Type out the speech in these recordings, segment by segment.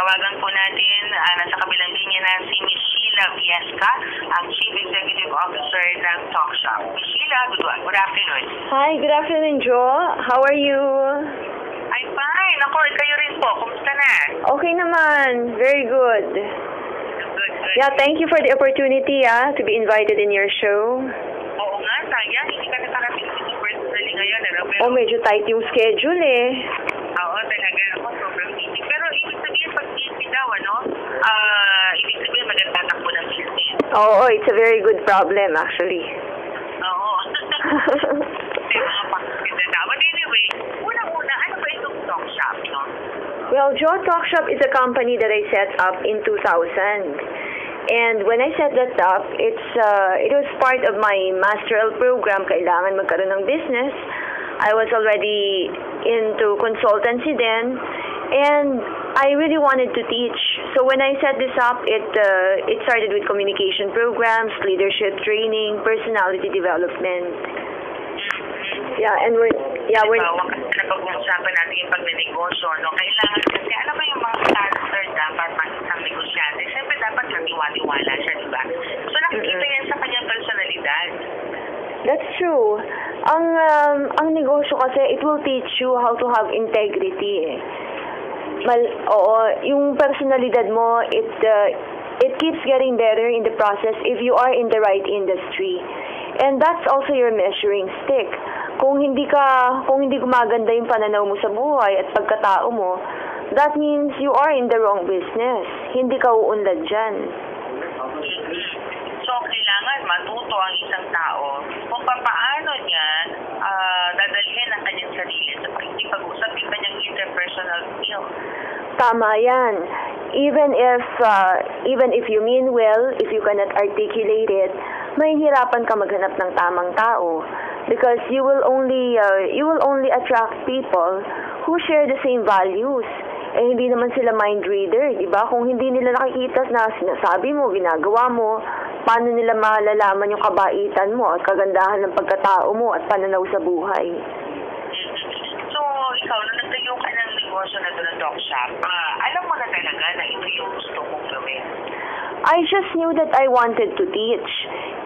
Tatawagan po natin, nasa kabilang linya na si Miss Sheila Viesca, ang Chief Executive Officer ng Talk Shop. Miss Sheila, good afternoon. Hi, good afternoon, Jo. How are you? I'm fine. Ako, kayo rin po. Kumusta na? Okay naman. Very good. Good. Yeah, thank you for the opportunity to be invited in your show. Oo nga, sayang. Hindi ka nakarating dito personally ngayon. Pero, medyo tight yung schedule eh. Oo, talaga. Ako, sobrang busy. Pero ibig sabihin, pag busy daw, ibig sabihin, magandang ng business. Oo, it's a very good problem actually. Oo. May mga pagkakita daw. But anyway, unang-una, ano ba itong Talk Shop, no? Well, Jo, Talk Shop is a company that I set up in 2000. And when I set that up, it was part of my masteral program. Kailangan magkaroon ng business. I was already into consultancy then, and I really wanted to teach. So when I set this up, it started with communication programs, leadership training, personality development. Yeah, and we're Kasi napag-uusapan natin yung pagnenegosyo, no? Kailangan kasi, alam mo yung mga standard dapat ng isang negosyante. Siyempre dapat katiwa-tiwala siya, di ba? So nakikita yan sa kanyang personalidad. That's true. Ang negosyo kasi, it will teach you how to have integrity. Yung personalidad mo, it keeps getting better in the process if you are in the right industry. And that's also your measuring stick. Kung hindi gumaganda yung pananaw mo sa buhay at pagkatao mo, that means you are in the wrong business. Hindi ka uunlad dyan. So, kailangan matuto ang isang tao kung paano niya dadalhin ang kanyang sarili sa pag-usap yung kanyang interpersonal skills. Tama yan. Even if you mean well, if you cannot articulate it, mahihirapan ka maghanap ng tamang tao because you will only attract people who share the same values. Hindi naman sila mind reader, di ba? Kung hindi nila nakikita na sinasabi mo, ginagawa mo, paano nila malalaman yung kabaitan mo at kagandahan ng pagkatao mo at pananaw sa buhay? So, ikaw, nung nagtayo ka ng negosyo na doon ng Talk Shop, alam mo na talaga na ito yung gusto mong gawin? I just knew that I wanted to teach.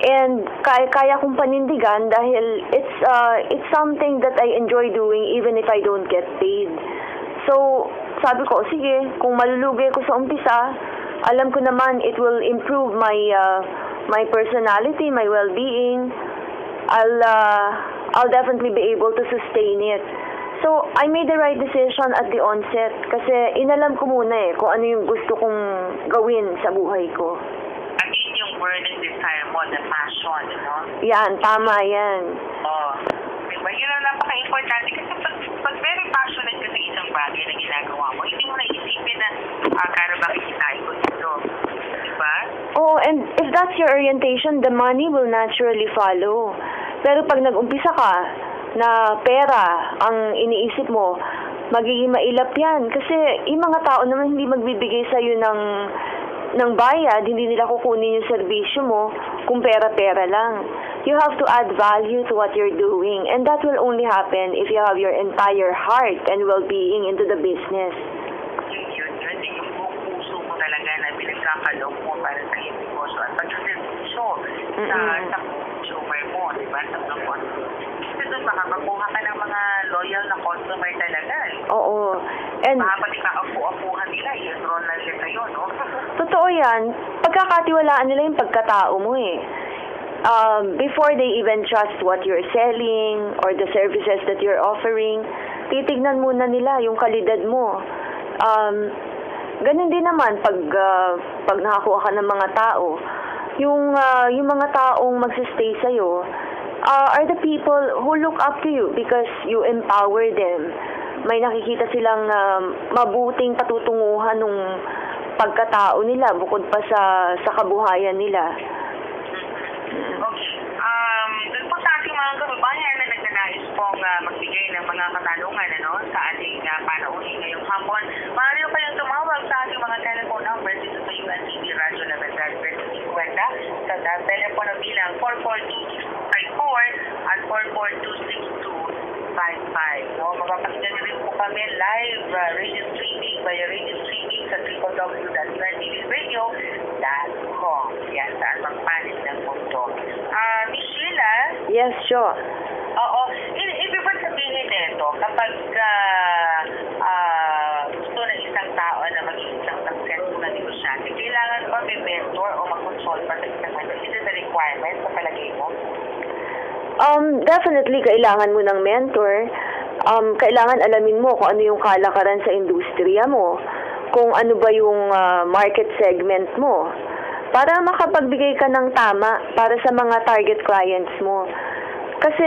And kaya kong panindigan dahil it's something that I enjoy doing even if I don't get paid. So, sabi ko, sige, kung malulugi ko sa umpisa, alam ko naman it will improve my personality, my well-being. I'll definitely be able to sustain it. So, I made the right decision at the onset kasi inalam ko muna kung ano yung gusto kong gawin sa buhay ko. Again, yung burning desire mo, the passion, no? Yan, tama yan. Oh, diba? Yun ang napaka-importante kasi pag very passionate ka sa isang bagay na ginagawa mo, hindi mo na isipin na kaya ba kikitain ko dito. Diba? Oh, and if that's your orientation, the money will naturally follow. Pero pag nag-umpisa ka na pera ang iniisip mo, magiging mailap yan. Kasi yung mga tao naman hindi magbibigay sa'yo ng bayad, hindi nila kukunin yung serbisyo mo kung pera-pera lang. You have to add value to what you're doing. And that will only happen if you have your entire heart and well-being into the business. Yun. Yung buong puso mo talaga na pinagkakalog mo para sa iyong negosyo at pag-servisyo sa consumer mo, di ba? Sa mga customer. Kasi doon makakakuha ka ng mga loyal na customer talaga Oo. And pati kaapu-apuhan nila, i-enroll na nila sa'yo, no? totoo yan. Pagkakatiwalaan nila yung pagkatao mo before they even trust what you're selling or the services that you're offering, titignan muna nila yung kalidad mo. Ganun din naman pag nakakuha ka ng mga tao, yung mga taong magsistay sa'yo are the people who look up to you because you empower them. May nakikita silang mabuting patutunguhan nung pagkatao nila bukod pa sa kabuhayan nila. Okay. Doon po sa ating mga kababayan na nagnanais pong magbigay ng mga katanungan sa ating panauhin ngayong hapon, maaari ko kayong tumawag sa ating mga telephone numbers dito sa UNTV Radio Labandan 2050 sa telepono bilang 442-654 at 442-6255. Mapapakinggan niyo rin po kami live radio streaming via radio streaming sa www.landingradio.com. Yan, saan mang panig ng mundo. Miss Sheila, Yes, sure. oo, ibig ba sabihin nito, kapag gusto ng isang tao na maging isang successful na negosyante, kailangan ba may mentor o mag-consult pa sa isang mentor? Is it a requirement sa palagay mo? Definitely, kailangan mo ng mentor. Kailangan alamin mo kung ano yung kalakaran sa industriya mo, kung ano ba yung market segment mo, para makapagbigay ka ng tama para sa mga target clients mo. Kasi,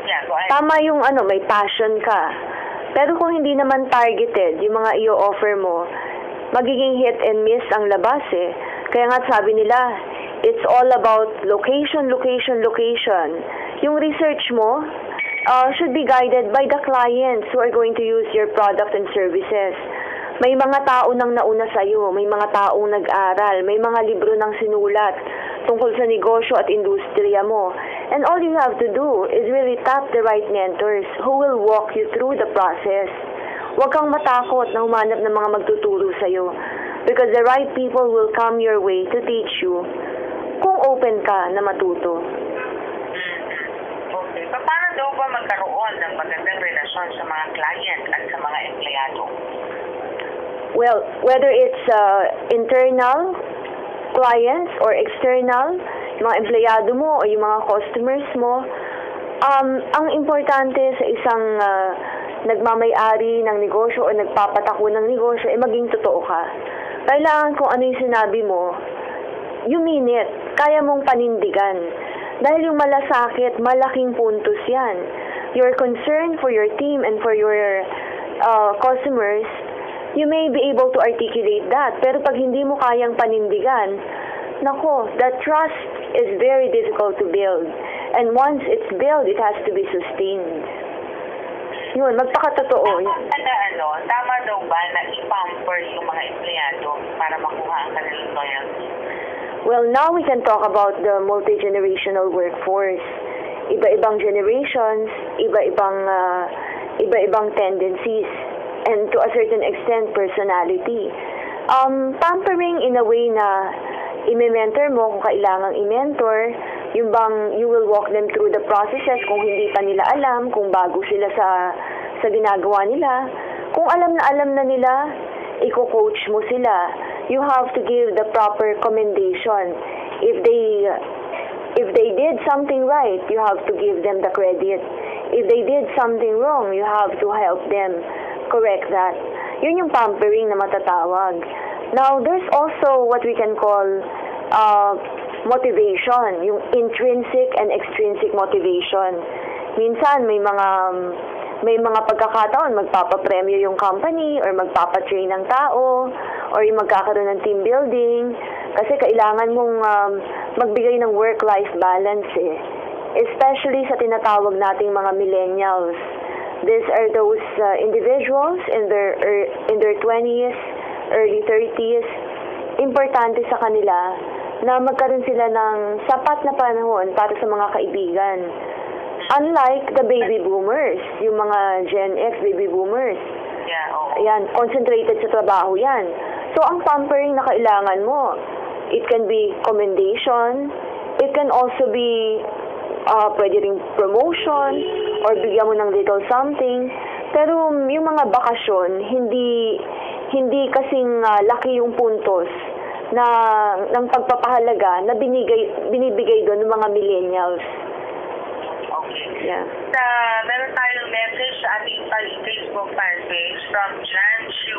Yeah, go ahead. tama yung may passion ka. Pero kung hindi naman targeted, yung mga i-offer mo, magiging hit and miss ang labas eh. Kaya nga sabi nila, it's all about location, location, location. Yung research mo should be guided by the clients who are going to use your product and services. May mga tao nang nauna sa'yo, may mga taong nag-aral, may mga libro nang sinulat tungkol sa negosyo at industriya mo. And all you have to do is really tap the right mentors who will walk you through the process. Huwag kang matakot na humanap ng mga magtuturo sa'yo, because the right people will come your way to teach you kung open ka na matuto. Okay. Paano daw ba magkaroon ng magandang relasyon sa mga client at sa mga empleyado? Well, whether it's internal clients or external, yung mga empleyado mo o yung mga customers mo, ang importante sa isang nagmamay-ari ng negosyo o nagpapatakbo ng negosyo ay maging totoo ka. Kailangan kung ano yung sinabi mo, you mean it. Kaya mong panindigan. Dahil yung malasakit, malaking puntos yan. Your concern for your team and for your customers, you may be able to articulate that. Pero pag hindi mo kayang panindigan, nako, that trust is very difficult to build. And once it's built, it has to be sustained. Yun, magpakatotoo. Tama daw ba na i-pamper yung mga empleyado para makuha ang kanilang loyalty? Well, now we can talk about the multi-generational workforce. Iba-ibang generations, iba-ibang tendencies, and to a certain extent, personality. Pampering in a way na i-mentor mo kung kailangang i-mentor, yung bang you will walk them through the processes kung hindi pa nila alam, kung bago sila sa ginagawa nila. Kung alam na nila, i-coach mo sila. You have to give the proper commendation. If they did something right, you have to give them the credit. If they did something wrong, you have to help them correct that. Yun yung pampering na matatawag. Now, there's also what we can call motivation, yung intrinsic and extrinsic motivation. Minsan may mga pagkakataon magpapapremyo yung company or magpapatrain ng tao or yung magkakaroon ng team building kasi kailangan mong magbigay ng work-life balance eh. Especially sa tinatawag nating mga millennials. These are those individuals in their 20s, early 30s. Importante sa kanila na magkaroon sila ng sapat na panahon para sa mga kaibigan. Unlike the baby boomers, yung mga Gen X baby boomers. Yeah, oo. Ayan, concentrated sa trabaho yan. So, ang pampering na kailangan mo, it can be commendation, it can also be pwede ring promotion, or bigyan mo ng little something. Pero yung mga bakasyon, hindi kasing laki yung puntos na ng pagpapahalaga na binibigay doon ng mga millennials. Okay. Yeah. Meron tayong message sa ating Facebook fan page from Jan Chu.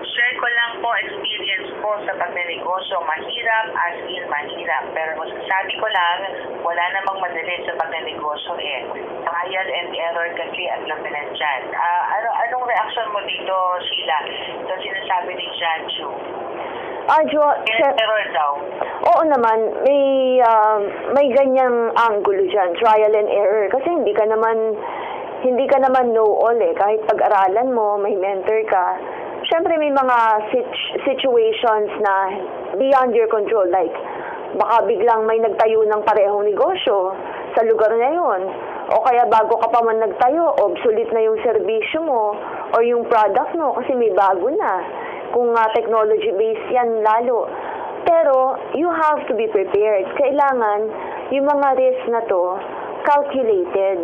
Share ko lang po experience ko sa pagnenegosyo. Mahirap as in mahirap. Pero sabi ko lang, wala namang madali sa pagnenegosyo eh. Trial and error kasi at lapinan dyan. Anong reaction mo dito, Sheila? Ito sinasabi ni Jan Chu. Error daw. Oo naman, may ganyang angulo dyan, trial and error. Kasi hindi ka naman know-all eh. Kahit pag-aralan mo, may mentor ka. Siyempre may mga situations na beyond your control. Like, baka biglang may nagtayo ng parehong negosyo sa lugar na yun. O kaya bago ka pa man nagtayo, obsolete na yung serbisyo mo or yung product mo kasi may bago na. Kung technology-based yan lalo. Pero you have to be prepared. Kailangan yung mga risk na to calculated.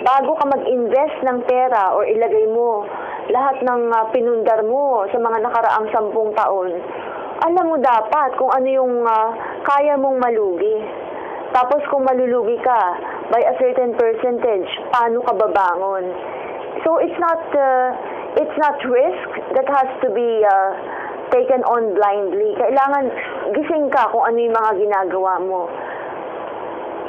Bago ka mag-invest ng pera or ilagay mo lahat ng pinundar mo sa mga nakaraang 10 taon, alam mo dapat kung ano yung kaya mong malugi. Tapos kung malulugi ka by a certain percentage, paano ka babangon? So it's not risk that has to be taken on blindly. Kailangan gising ka kung ano yung mga ginagawa mo.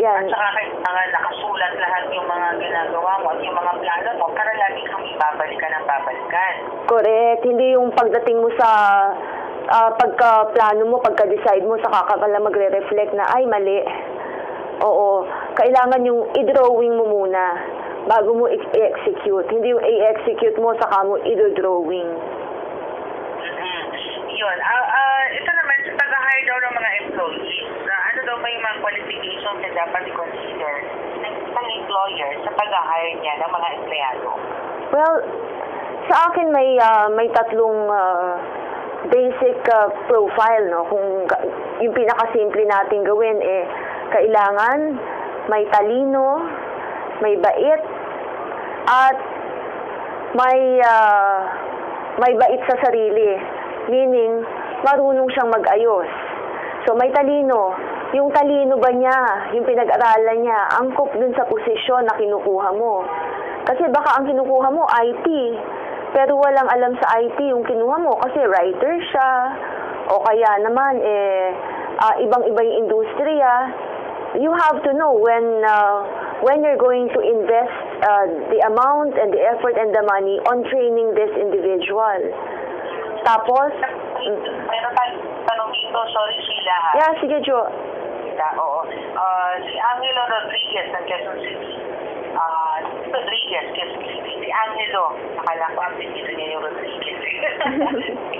Yan. At saka kailangan nakasulat lahat yung mga ginagawa mo at yung mga plano mo para lagi kang ibabalikan ang babalikan. Correct. Hindi yung pagdating mo sa pagka-plano mo, pagka-decide mo, saka ka pala magre-reflect na, ay, mali. Oo. Kailangan yung i-drawing mo muna bago mo i-execute. Hindi yung i-execute mo, saka mo i-drawing. Yun. Ito naman, sa pag-hire daw ng mga employees, ano daw ba yung mga qualifications na dapat i-consider ng isang employer sa pag-hire niya ng mga empleyado? Well, sa akin may tatlong basic profile, no? Kung yung pinakasimple natin gawin kailangan may talino, may bait, at may bait sa sarili. Meaning, marunong siyang mag-ayos. So, may talino. Yung talino ba niya, yung pinag-aralan niya, angkop dun sa posisyon na kinukuha mo. Kasi baka ang kinukuha mo, IT. Pero walang alam sa IT yung kinuha mo kasi writer siya. O kaya naman, ibang-iba yung industriya. You have to know when you're going to invest the amount and the effort and the money on training this individual. Tapos, meron tayong tanong dito, sorry Sheila ha. Yeah, sige Jo. Oo. Si Angelo Rodriguez ng Quezon City. Si Angelo, nakala ko ang dito niya yung Rodriguez.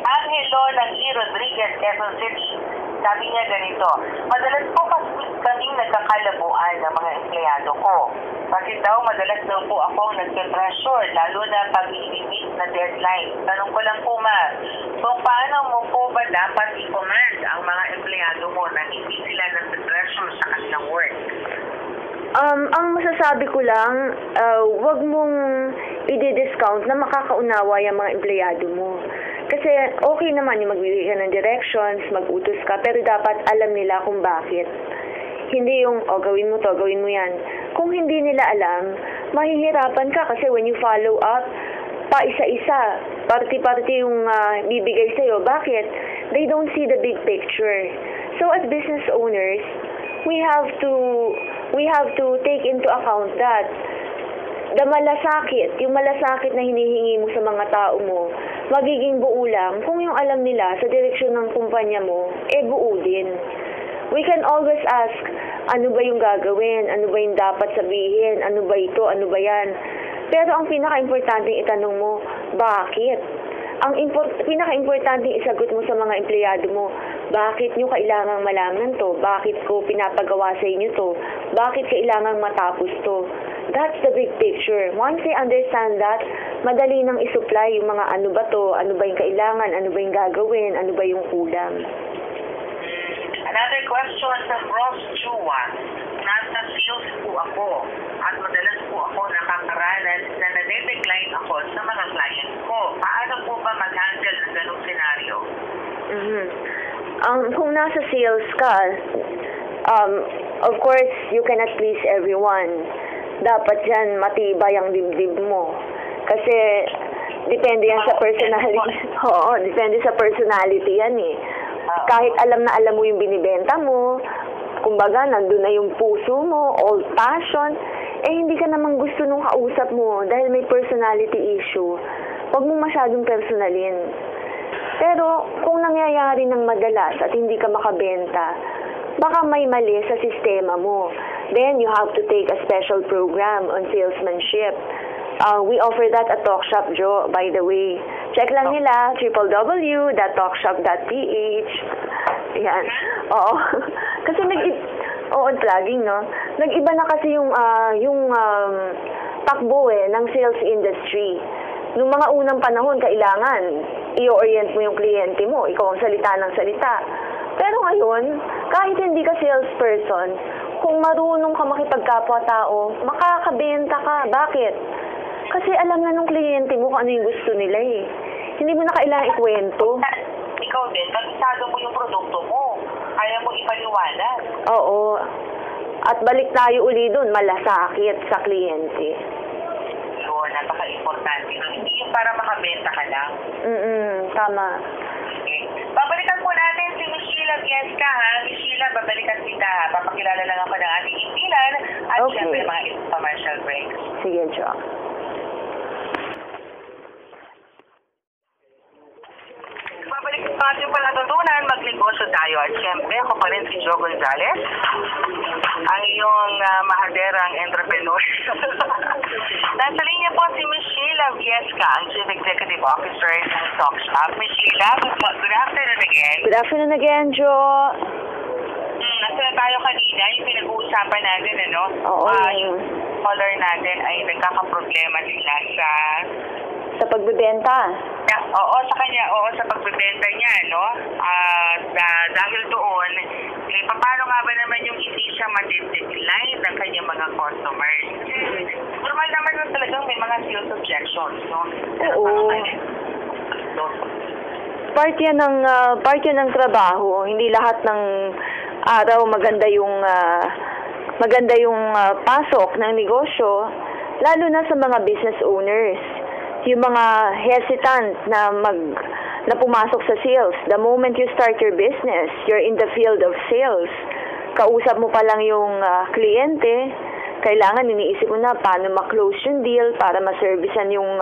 Angelo ng E. Rodriguez, Quezon City. Sabi niya ganito, madalas po kaming nagkakalabuan ng mga empleyado ko. Kasi daw, madalas daw po akong nagpe-pressure, lalo na pag i-meet na deadline. Tanong ko lang po, ma'am, kung paano mo po ba dapat i-command ang mga empleyado mo na hindi sila nagpe-pressure sa kanilang work? Ang masasabi ko lang, wag mong i-discount na makakaunawa yung mga empleyado mo. Kasi okay naman yung magbibigay ka ng directions, mag-utos ka, pero dapat alam nila kung bakit. Hindi yung, gawin mo to, gawin mo yan. Kung hindi nila alam, mahihirapan ka kasi when you follow up, pa isa-isa, party-party yung bibigay sa'yo. Bakit? They don't see the big picture. So as business owners, we have to take into account that yung malasakit na hinihingi mo sa mga tao mo, magiging buo lang kung yung alam nila sa direksyon ng kumpanya mo, buo din. We can always ask, ano ba yung gagawin? Ano ba yung dapat sabihin? Ano ba ito? Ano ba yan? Pero ang pinaka-importanting itanong mo, bakit? Ang pinaka-importanting isagot mo sa mga empleyado mo, bakit nyo kailangang malaman to? Bakit ko pinapagawa sa inyo to? Bakit kailangang matapos to? That's the big picture. Once they understand that, madali nang isupply yung mga ano ba to, ano ba yung kailangan, ano ba yung gagawin, ano ba yung kulang. Another question from Ross Chua. Nasa sales po ako at madalas po ako nakakaranas na nade-decline ako sa mga clients ko. Paano po ba mag-handle ng ganung senaryo? Kung nasa sales ka, of course, you cannot please everyone. Dapat yan matibay ang dibdib mo. Kasi depende yan sa personality. Oo, depende sa personality yan Kahit alam na alam mo yung binibenta mo, kumbaga nandun na yung puso mo, old passion, hindi ka naman gusto nung kausap mo dahil may personality issue. Huwag mong masyadong personalin. Pero kung nangyayari ng madalas at hindi ka makabenta, baka may mali sa sistema mo. Then you have to take a special program on salesmanship. We offer that at TalkShop, Jo, by the way. Check lang nila, www.talkshop.ph. Yan. Oo. Kasi plugging, no? Nag-iba na kasi yung takbo ng sales industry. Nung mga unang panahon, kailangan i-orient mo yung kliyente mo. Ikaw ang salita ng salita. Pero ngayon, kahit hindi ka salesperson, kung marunong ka makipagkapwa-tao, makakabenta ka. Bakit? Kasi alam na nung kliyente mo kung ano yung gusto nila eh. Hindi mo na kailangan ikwento. Ikaw din, kabisado mo yung produkto mo. Kaya mo ipaliwanag. Oo. At balik tayo uli dun, malasakit sa kliyente. Yun, napaka-importante. Hindi yung para makabenta ka lang. Tama. Okay. Babalikan po natin si Miss Sheila Viesca, ha? Miss Sheila, babalikan kita, ha? Papakilala lang ako ng ating impilan at Okay. syempre mga commercial breaks. Sige, Jo. Babalik sa ating palatutunan, magnegosyo tayo. At syempre, ako pa rin si Jo Gonzalez, ang iyong mahaderang entrepreneur. Nasa linya po si Miss Sheila Viesca, ang Chief Executive Officer ng Talk Shop. Miss Sheila, good afternoon again. Good afternoon again, Jo. Nasa na tayo kanina, yung pinag-uusapan natin, ano? Oo. Yung caller natin ay nagkakaproblema sila Sa pagbebenta. sa pagbebenta niya, no? Dahil doon, paano nga ba naman yung hindi siya ma-decline ng kanyang mga customers? Normal naman na talagang may mga sales objections, no? Oo. Part yan ng trabaho. Hindi lahat ng araw maganda yung pasok ng negosyo, lalo na sa mga business owners. Yung mga hesitant na pumasok sa sales. The moment you start your business, you're in the field of sales. Kausap mo pa lang yung kliyente, kailangan iniisip mo na paano ma-close yung deal para ma-servicean yung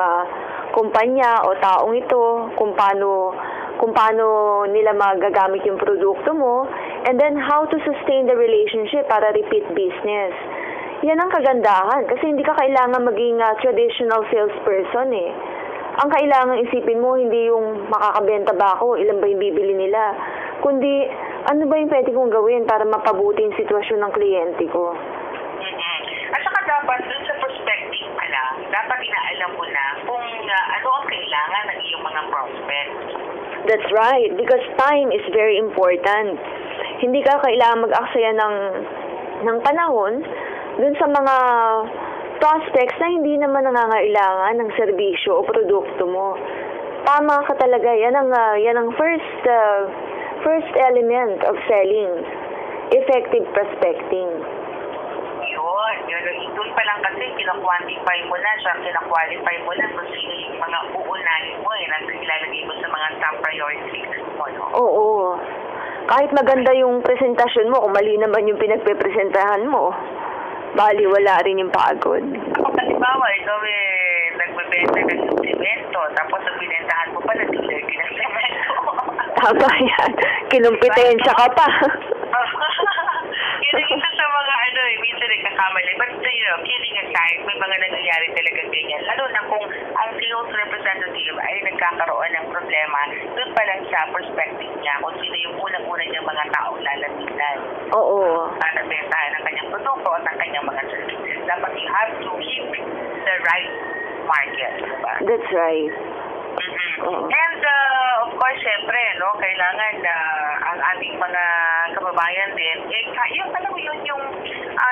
kumpanya o taong ito, kung paano nila magagamit yung produkto mo, and then how to sustain the relationship para repeat business. Yan ang kagandahan kasi hindi ka kailangan maging traditional salesperson eh. Ang kailangan isipin mo hindi yung makakabenta ba ako, ilan ba yung bibili nila, kundi ano ba yung pwede kong gawin para mapabuti yung sitwasyon ng kliyente ko. At saka dapat dun sa perspective pa lang, dapat inaalam mo na kung ano ang kailangan ng iyong mga prospects. That's right, because time is very important. Hindi ka kailangan mag-aksaya ng panahon dun sa mga prospects na hindi naman nangangailangan ng serbisyo o produkto mo. Tama ka talaga. Yan ang first element of selling. Effective prospecting. Yun. Doon pa lang kasi kina-quantify mo na siya, kina-qualify mo na kung sino yung mga uunahin mo nasa ilalagay mo sa mga top priorities mo, no? Oo. Kahit maganda yung presentasyon mo, kung mali naman yung pinagpepresentahan mo, bali wala rin yung pagod. Kung halimbawa, ikaw nagbebenta ng suplemento, tapos ang binentahan mo pala, dealer din ng suplemento. Tama yan. Kinumpitensya ka pa. Yun isa sa mga minsan nagkakamali. But, kidding aside, may mga nangyayari talaga ganyan. Lalo na kung ang sales representative ay nagkakaroon ng problema, doon pa lang sa perspective niya kung sino yung unang-una niyang mga taong lalapitan. Oo. Para bentahan ng kanyang produkto at ang kanyang mga services. Dapat you have to hit the right market. Diba? That's right. And of course, syempre, no, kailangan ang ating mga kababayan din, alam mo yung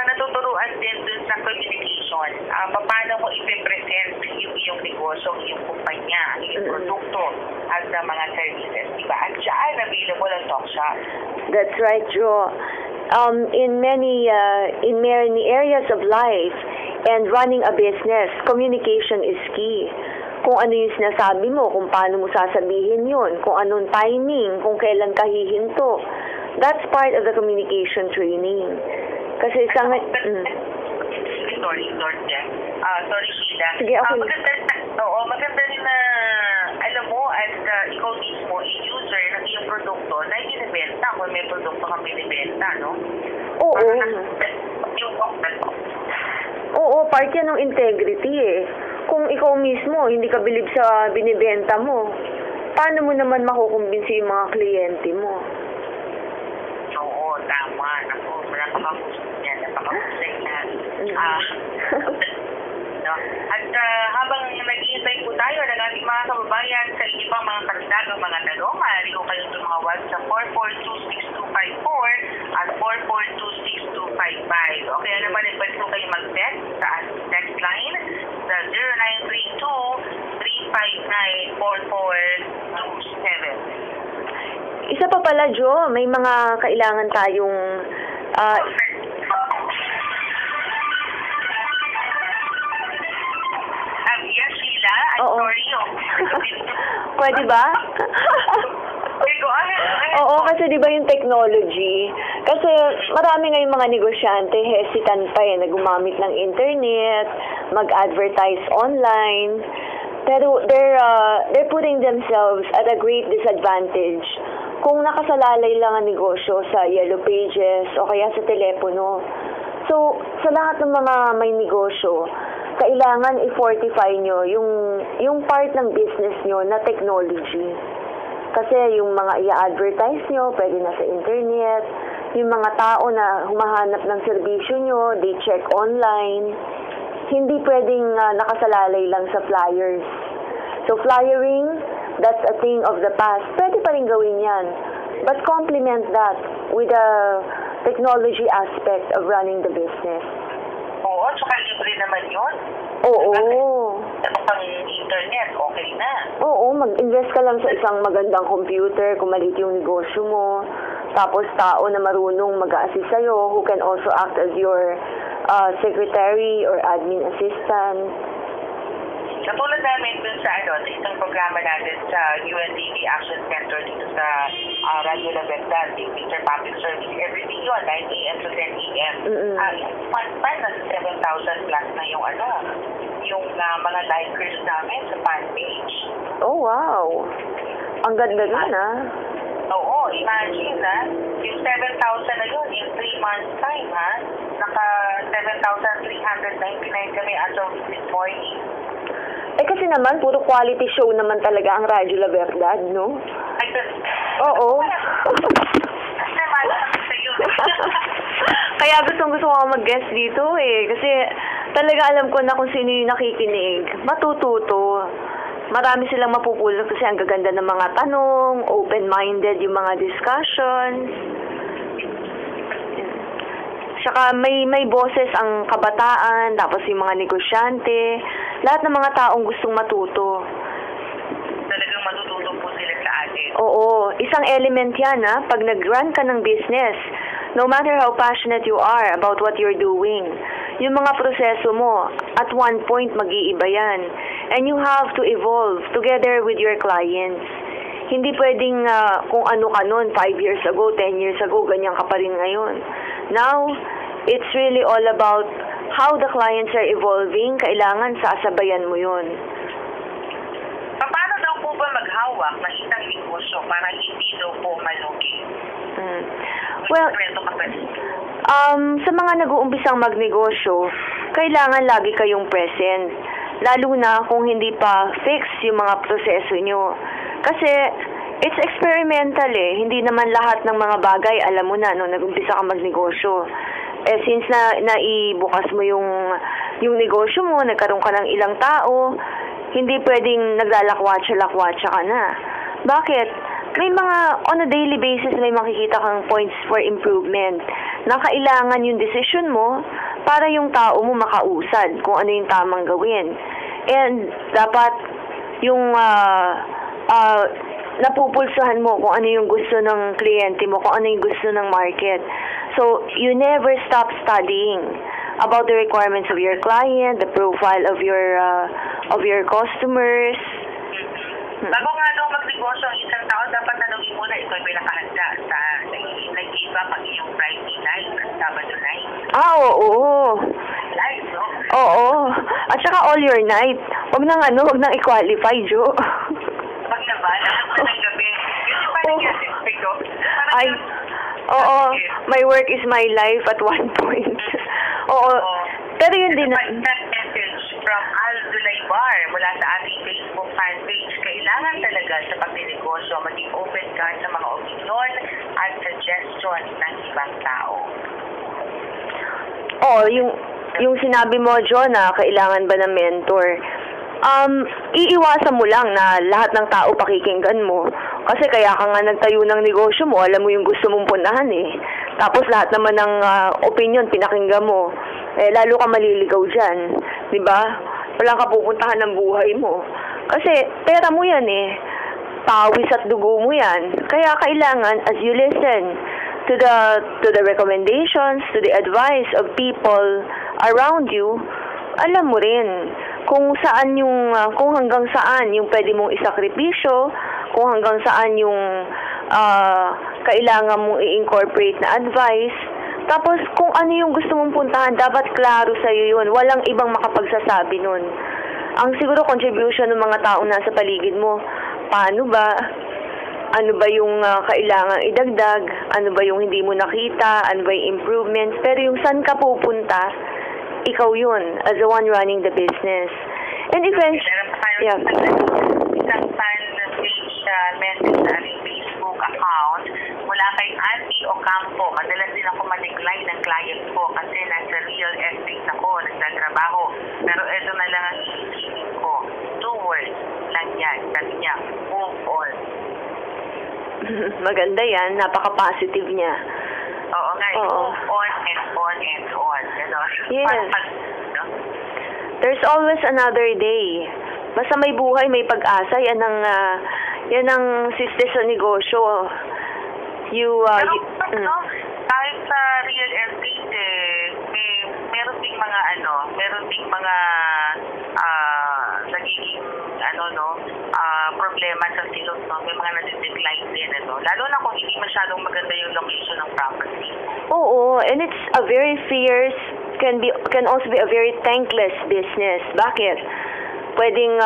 natuturuan din dun sa communication. Paano mo ipipresent yung iyong negosyo, yung kumpanya, yung produkto, at mga services, diba? At saan available ang Talk Shop. That's right, Jo. In many areas of life and running a business, communication is key. Kung ano yung sinasabi mo, kung paano mo sasabihin yun, kung anong timing, kung kailan ka hihinto. That's part of the communication training. Kasi isang... Sorry, Sheila. Sige, okay. Maganda rin na alam mo at ikaw mismo, user ng iyong produkto na binibenta kung may produkto kang binibenta, no? Oo. Yung Oo, part yan ng integrity eh. Kung ikaw mismo, hindi ka bilib sa binibenta mo, paano mo naman makukumbinsi yung mga kliyente mo? Oo, tama. Napakahusay yan. Napakahusay No? At habang nag-iintay po tayo ng ating mga kababayan sa inyo pang mga karagdagang mga tanong, maaari ko kayong tumawag sa 4426254 at 4426255. Okay, naman, pwede po kayo mag-text sa ating text line sa 0932-359-4427. Isa pa pala, Jo, may mga kailangan tayong Yes, Sheila. I'm Oo. sorry. Pwede ba? Okay, go ahead. Oo, kasi di ba yung technology, kasi marami ngayong mga negosyante, hesitant pa na gumamit ng internet, mag-advertise online, pero they're putting themselves at a great disadvantage kung nakasalalay lang ang negosyo sa Yellow Pages o kaya sa telepono. So, sa lahat ng mga may negosyo, kailangan i-fortify nyo yung part ng business nyo na technology. Kasi yung mga i-advertise nyo, pwede na sa internet. Yung mga tao na humahanap ng serbisyo nyo, they check online. Hindi pwedeng nakasalalay lang sa flyers. So flyering, that's a thing of the past. Pwede pa rin gawin yan. But complement that with the technology aspect of running the business. Oo, tsaka libre naman yun. Oo. Ano pang internet, okay na. Oo, mag-invest ka lang sa isang magandang computer kung maliit yung negosyo mo. Tapos tao na marunong mag-a-assist sa'yo who can also act as your secretary or admin assistant. Katulad namin dun sa sa isang programa natin sa UNTV Action Center dito sa Radyo La Verdad, Mr. Public Service, every day yun, 9 a.m. to 10 a.m. One time, nasa 7,000 plus na yung yung mga likers namin sa fan page. Oh, wow. Ang ganda nun, Oo, imagine, yung 7,000 na yun, in 3 months time, naka 7,399 kami as of this morning. Eh kasi naman, puro quality show naman talaga ang Radyo La Verdad, no? Oo. Kaya gusto ko mag-guest dito kasi talaga alam ko na kung sino yung nakikinig, matututo. Marami silang mapupulot kasi ang gaganda ng mga tanong, open-minded yung mga discussions. Saka may boses ang kabataan, tapos yung mga negosyante, lahat ng mga taong gustong matuto. Talagang matututo po sila sa atin. Oo, isang element yan pag nag-run ka ng business, no matter how passionate you are about what you're doing, yung mga proseso mo, at one point mag-iiba yan. And you have to evolve together with your clients. Hindi pwedeng kung ano ka nun, 5 years ago, 10 years ago, ganyan ka pa rin ngayon. Now, it's really all about how the clients are evolving. Kailangan sasabayan mo yun. Paano daw po ba maghawak ng isang negosyo para hindi daw po malugi? Well, sa mga nag-uumpisang magnegosyo, kailangan lagi kayong present. Lalo na kung hindi pa fix yung mga proseso nyo. Kasi, it's experimental Hindi naman lahat ng mga bagay, alam mo na, nung nag-umpisa ka magnegosyo. Since naibukas mo yung negosyo mo, nagkaroon ka ng ilang tao, hindi pwedeng naglalakwatsa-lakwatsa ka na. Bakit? May mga, on a daily basis, may makikita kang points for improvement na kailangan yung decision mo para yung tao mo makausad kung ano yung tamang gawin. And dapat yung napupulsuhan mo kung ano yung gusto ng kliyente mo, kung ano yung gusto ng market. So, you never stop studying about the requirements of your client, the profile of your customers. Bago nga daw magnegosyo ang isang tao, dapat tanongin muna ito ay pinakahanda sa nag-iba pag iyong Friday night at Sabado night. Oo. Live, no? Oo. At saka all your night. Wag nang i-qualify, Jo. Wag na ba? Lahat na ng gabi. Kasi parang yan, ito. Ay, oo. My work is my life at one point. Oo. Pero yun din message from Aldo Laybar mula sa ating Facebook fan page. Kailangan talaga sa pagninegosyo maging open ka sa mga opinion at suggestion ng ibang tao. Oo, yung yung sinabi mo, Jo, na kailangan ba ng mentor, iiwasan mo lang na lahat ng tao pakikinggan mo. Kasi kaya ka nga nagtayo ng negosyo mo, alam mo yung gusto mong puntahan eh. Tapos lahat naman ng opinion pinakinggan mo, eh lalo ka maliligaw dyan. Diba? Walang ka pupuntahan ng buhay mo. Kasi pera mo yan eh. Pawis at dugo mo yan. Kaya kailangan, as you listen to the recommendations, to the advice of people around you, alam mo rin kung saan yung kung hanggang saan yung pwede mong isakripisyo, kung hanggang saan yung kailangan mong i-incorporate na advice. Tapos kung ano yung gusto mong puntahan, dapat klaro sa iyo yun. Walang ibang makapagsasabi nun. Ang siguro contribution ng mga taong nasa paligid mo, paano ba? Ano ba yung kailangan idagdag? Ano ba yung hindi mo nakita? Ano ba yung improvements? Pero yung saan ka pupunta, ikaw yun, as the one running the business. And eventually, yeah. Isang fan-page message sa aming Facebook account mula kay Andy Ocampo. Madalas din ako ma-decline ng client ko kasi nasa real estate ako, nagtatrabaho. Pero ito na lang ang isipin ko. 2 words lang yan. Sabi niya, move on. Maganda yan. Napaka-positive niya. Oo nga. Oo. Move on and on and on. Yes. There's always another day. Basta may buhay, may pag-asa. Yan ang siste sa negosyo. Kahit sa real estate, meron ding mga nagiging problema sa silot, no? May mga nadi-decline din, lalo na kung hindi masyadong maganda yung location ng property. Oo, and it's a very fierce, can also be a very thankless business. Bakit? Pwedeng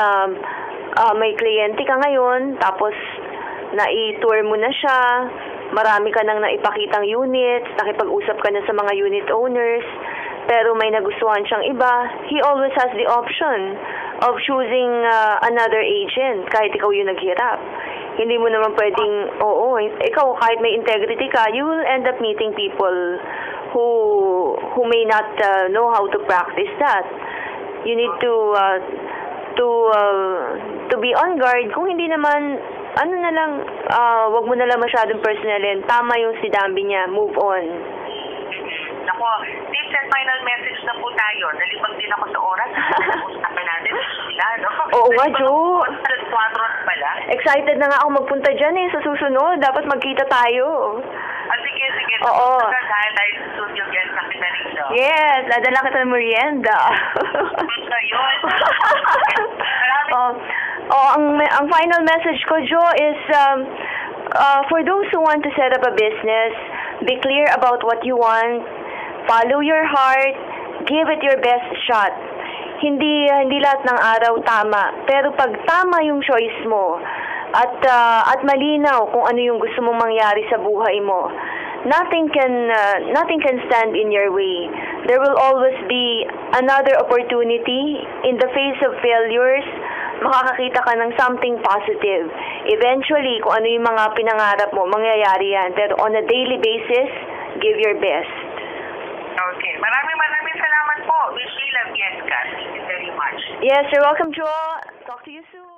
may kliyente ka ngayon, tapos na-tour mo na siya, marami ka nang naipakitang units, nakipag-usap ka na sa mga unit owners, pero may nagustuhan siyang iba, he always has the option of choosing another agent kahit ikaw yung naghirap. Hindi mo naman pwedeng, ikaw kahit may integrity ka, you will end up meeting people who may not know how to practice that. You need to be on guard. Kung hindi naman, wag mo na lang masyadong personalin. Tama yung sinabi niya, move on. Ako, tips and final message na po tayo. Nalipag din ako sa oras. Usapan natin sila, no? Oo nga, Jo. 4 pala. Excited na nga ako magpunta dyan sa susunod. Dapat magkita tayo. Sige. Oo. Dahil tayo sa studio guest na kita rito. Yes, dadala kita ng merienda. Yun. Ang final message ko, Jo, is for those who want to set up a business, be clear about what you want, follow your heart, give it your best shot. Hindi lahat ng araw tama, pero pag tama yung choice mo at malinaw kung ano yung gusto mong mangyari sa buhay mo, nothing can stand in your way. There will always be another opportunity. In the face of failures, makakakita ka ng something positive. Eventually, kung ano yung mga pinangarap mo, mangyayari yan. Pero on a daily basis, give your best. Okay. Maraming salamat po, Miss Sheila Viesca. Thank you very much. Yes, you're welcome, Jo. Talk to you soon.